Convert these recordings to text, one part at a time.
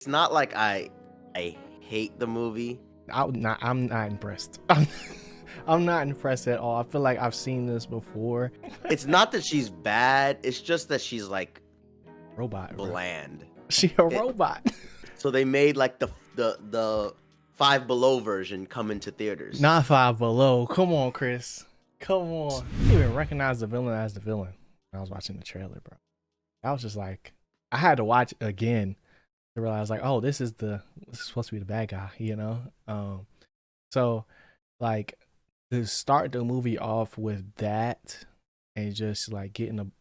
It's not like I hate the movie. I'm not impressed. I'm not impressed at all. I feel like I've seen this before. It's not that she's bad, it's just that she's like Robot, bro. bland. She a It, robot. so they made like the Five Below version come into theaters. Not Five Below. Come on, Chris. Come on. I didn't even recognize the villain as the villain when I was watching the trailer, bro. I was just like, I had to watch it again to realize like, oh, this is supposed to be the bad guy, you know? So like to start the movie off with that and just like getting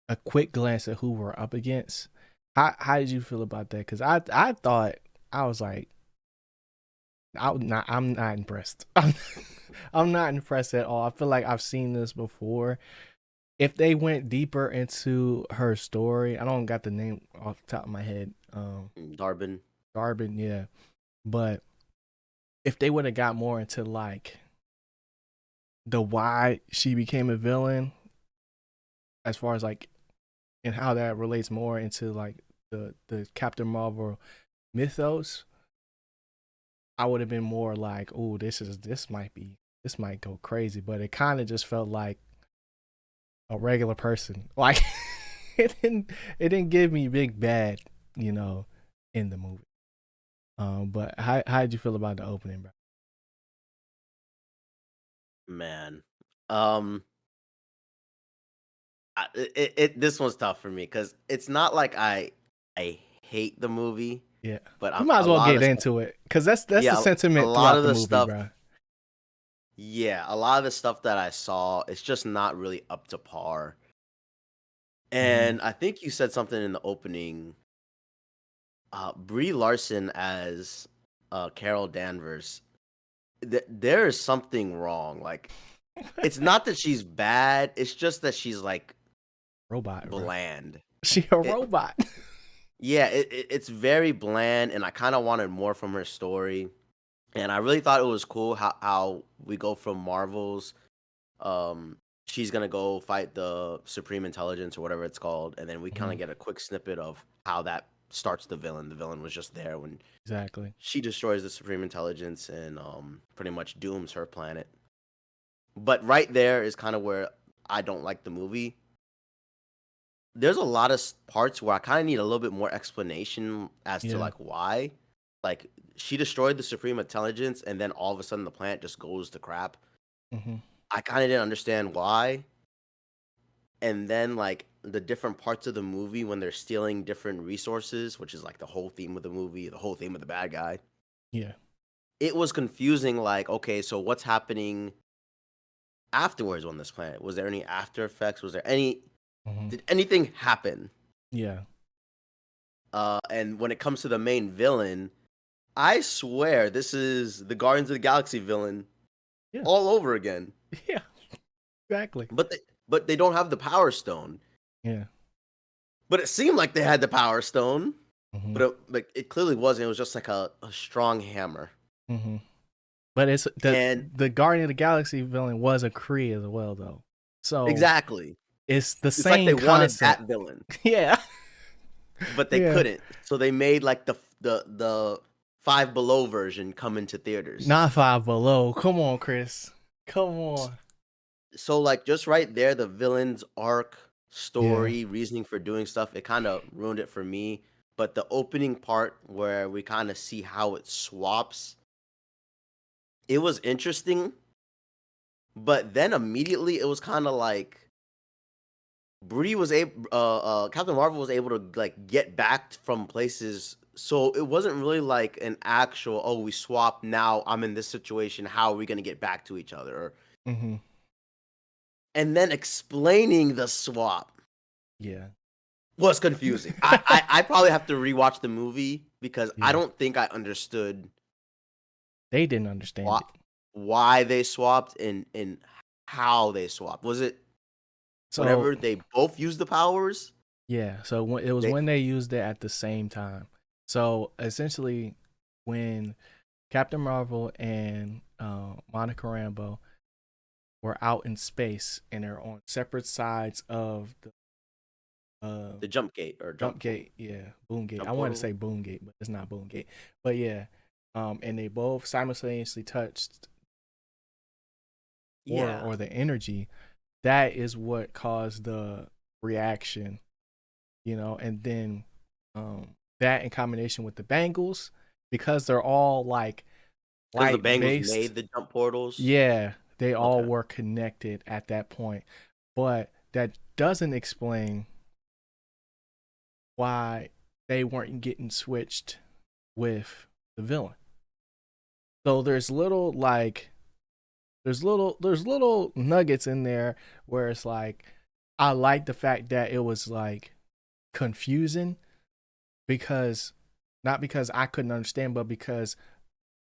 a quick glance at who we're up against. How did you feel about that? Because I thought I was like, I'm not impressed. I'm not impressed at all. I feel like I've seen this before. If they went deeper into her story, I don't got the name off the top of my head. Dar-benn. dar-benn, yeah. But if they would have got more into like the why she became a villain, as far as like, and how that relates more into like the Captain Marvel mythos, I would have been more like, oh, this might go crazy. But it kind of just felt like a regular person. Like it didn't give me big bad, in the movie. But how did you feel about the opening, bro? Man. This one's tough for me because it's not like I hate the movie, Yeah, but we might a as well lot get of stuff. into it because that's the Yeah, a sentiment lot throughout of the the movie, stuff. bro. Yeah, a lot of the stuff that I saw, it's just not really up to par. Hmm. And I think you said something in the opening. Brie Larson as Carol Danvers. There is something wrong. Like, it's not that she's bad. It's just that she's like Robot, bro. bland. She a It, robot. yeah, it's very bland, and I kind of wanted more from her story. And I really thought it was cool how we go from Marvels. Um, she's gonna go fight the Supreme Intelligence or whatever it's called, and then we kind Hmm. of get a quick snippet of how that starts the villain. The villain was just there when Exactly. she destroys the Supreme Intelligence and pretty much dooms her planet. But right there is kind of where I don't like the movie. There's a lot of parts where I kind of need a little bit more explanation as to Yeah. like why. Like she destroyed the Supreme Intelligence and then all of a sudden the planet just goes to crap. Hmm. I kind of didn't understand why. And then like the different parts of the movie when they're stealing different resources, which is like the whole theme of the movie, the whole theme of the bad guy. Yeah. It was confusing like, okay, so what's happening afterwards on this planet? Was there any after effects? Was there any Hmm. did anything happen? Yeah. And when it comes to the main villain, I swear this is the Guardians of the Galaxy villain Yeah. all over again. Yeah. Exactly. But they don't have the Power Stone. Yeah. But it seemed like they had the Power Stone. Hmm. But it clearly wasn't. It was just like a strong hammer. Hmm. But it's And the Guardian of the Galaxy villain was a Kree as well, though. So exactly. it's the It's like they same wanted concept. that villain, Yeah. but they Yeah. couldn't. So they made like the Five Below version come into theaters. Not Five Below. Come on, Chris. Come on. So like just right there, the villain's arc, Yeah. story, reasoning for doing stuff, it kind of ruined it for me. But the opening part where we kind of see how it swaps, it was interesting. But then immediately it was kind of like Bree was able, Captain Marvel was able to like get back from places. So it wasn't really like an actual, oh, we swapped. Now I'm in this situation. How are we gonna get back to each other? Hmm. And then explaining the swap Yeah. was confusing. I probably have to rewatch the movie because I Yeah. don't think I understood They didn't understand why it. why they swapped and how they swapped. Was it So whenever they both used the powers? yeah. So it was They when they used it at the same time. So essentially, when Captain Marvel and Monica Rambeau were out in space and they're on separate sides of The jump gate or jump gate, yeah, boom gate. I jump wanted to portal. say boom gate, but it's not boom gate. But yeah, and they both simultaneously touched Yeah, or the energy. That is what caused the reaction, and then that in combination with the bangles, because they're all like because the light Bengals based. made the jump portals. Yeah, they all Okay. were connected at that point, but that doesn't explain why they weren't getting switched with the villain. So there's little nuggets in there where it's like I like the fact that it was like confusing, because not because I couldn't understand, but because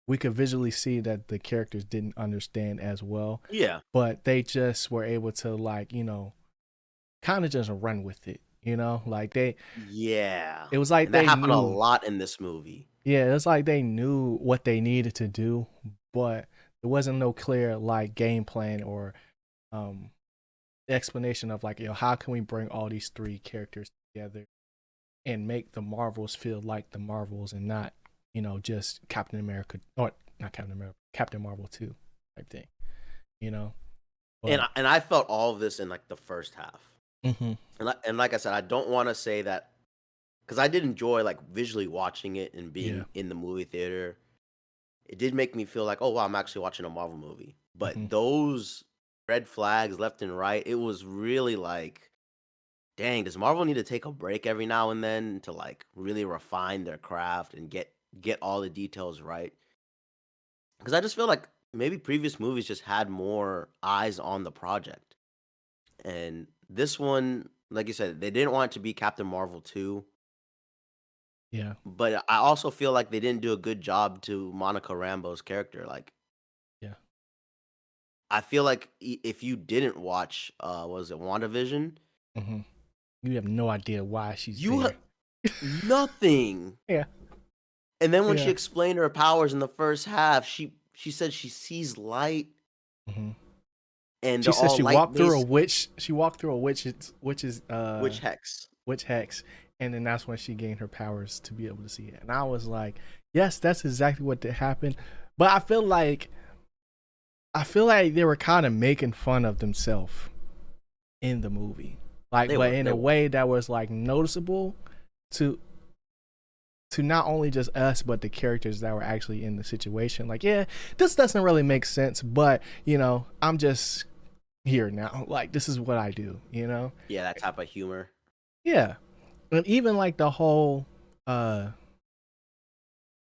we could visually see that the characters didn't understand as well. Yeah. But they just were able to, like, kind of just run with it, like Yeah. it was like And that they happened a knew. lot in this movie. Yeah, it's like they knew what they needed to do, but there wasn't no clear like game plan or um explanation of like, how can we bring all these three characters together and make the Marvels feel like the Marvels and not, just Captain America, or not Captain America, Captain Marvel 2 type thing, you know. And But I felt all of this in like the first half. mm-hmm. And like I said, I don't want to say that because I did enjoy like visually watching it and Yeah. being in the movie theater. It did make me feel like, oh wow, I'm actually watching a Marvel movie. Mm-hmm. But those red flags left and right, it was really like, dang, does Marvel need to take a break every now and then to like really refine their craft and get all the details right? Because I just feel like maybe previous movies just had more eyes on the project. And this one, like you said, they didn't want it to be Captain Marvel 2, Yeah. but I also feel like they didn't do a good job to Monica Rambeau's character. Like, Yeah. I feel like if you didn't watch, was it WandaVision? Mm-hmm. You have no idea why she's You there. nothing. Yeah. And then when she Yeah. explained her powers in the first half, she said she sees light, Mm-hmm. and She they're said all she light walked through a based. witch. She walked through a witch's Which hex? witch hex, and then that's when she gained her powers to be able to see it. And I was like, yes, that's exactly what did happen. But I feel like they were kind of making fun of themselves in the movie, like, They but were. in They a were. way that was like noticeable to not only just us but the characters that were actually in the situation. Like, yeah, this doesn't really make sense, but I'm just here now. Like, this is what I do. Yeah, that type of humor. Yeah. And even like the whole uh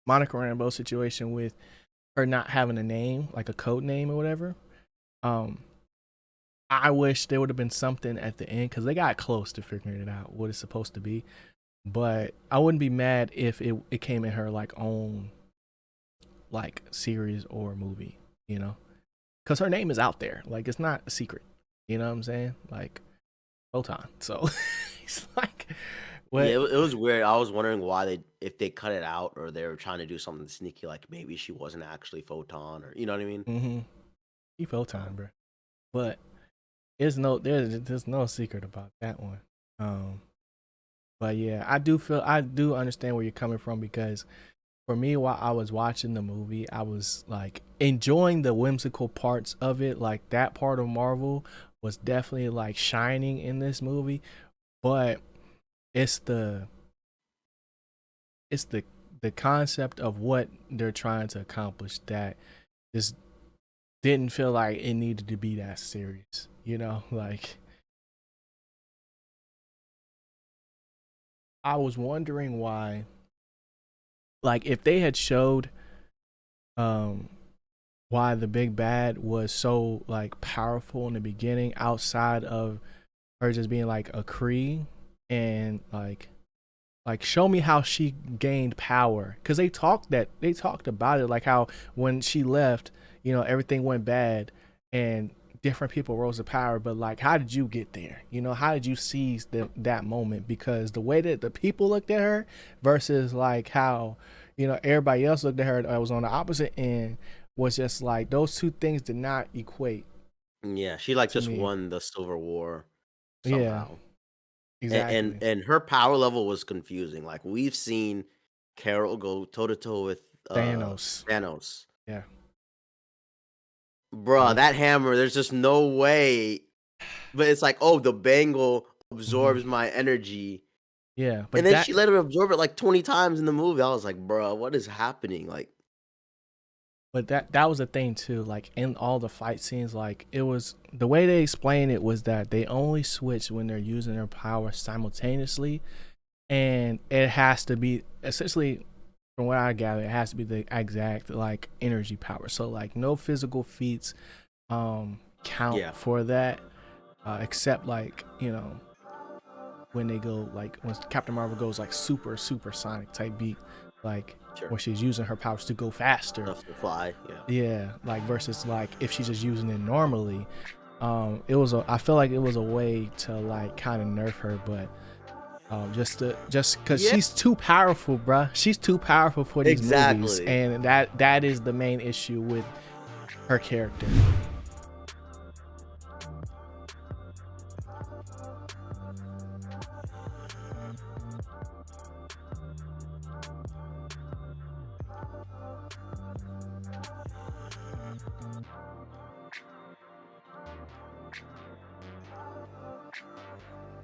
Monica Rambeau situation with her not having a name, like a code name or whatever. Um, I wish there would have been something at the end, because they got close to figuring it out what it's supposed to be. But I wouldn't be mad if it came in her like own like series or movie, because her name is out there. Like, it's not a secret. You know what I'm saying? Like, Photon. So it's like, Yeah, what? it was weird. I was wondering why if they cut it out or they were trying to do something sneaky, like maybe she wasn't actually Photon, or you know what I mean? Mm-hmm. He Photon, bro. But there's no secret about that one. Um, but yeah, I do understand where you're coming from, because for me, while I was watching the movie, I was like enjoying the whimsical parts of it. Like, that part of Marvel was definitely like shining in this movie, but it's the it's the concept of what they're trying to accomplish that just didn't feel like it needed to be that serious. Like, I was wondering why, like, if they had showed um why the big bad was so like powerful in the beginning, outside of her just being like a Kree, and like show me how she gained power, because they talked about it, like how when she left, everything went bad and different people rose to power, but like, how did you get there? How did you seize that moment? Because the way that the people looked at her versus like how everybody else looked at her that was on the opposite end, was just like, those two things did not equate Yeah, she like to just me. won the Civil War Yeah. somehow. Exactly. And her power level was confusing. Like we've seen Carol go toe to toe with Thanos. Thanos. Yeah. Bruh, Both. that hammer, there's just no way. But it's like, oh, the bangle Mhm. absorbs my energy. Yeah, And but then that she let him absorb it like 20 times in the movie. I was like, bruh, what is happening? Like, but that was the thing too. Like in all the fight scenes, like it was the way they explained it was that they only switch when they're using their power simultaneously, and it has to be essentially, from what I gather, it has to be the exact like energy power. So like no physical feats count yeah, for that, except like when they go like when Captain Marvel goes like super sonic type beat, like sure. where she's using her powers to go faster. Stuff to fly. Yeah. Yeah, like versus like if she's just using it normally. I feel like it was a way to like kind of nerf her, but just because Yeah, she's too powerful, bruh. She's too powerful for these movies, exactly. and that is the main issue with her character.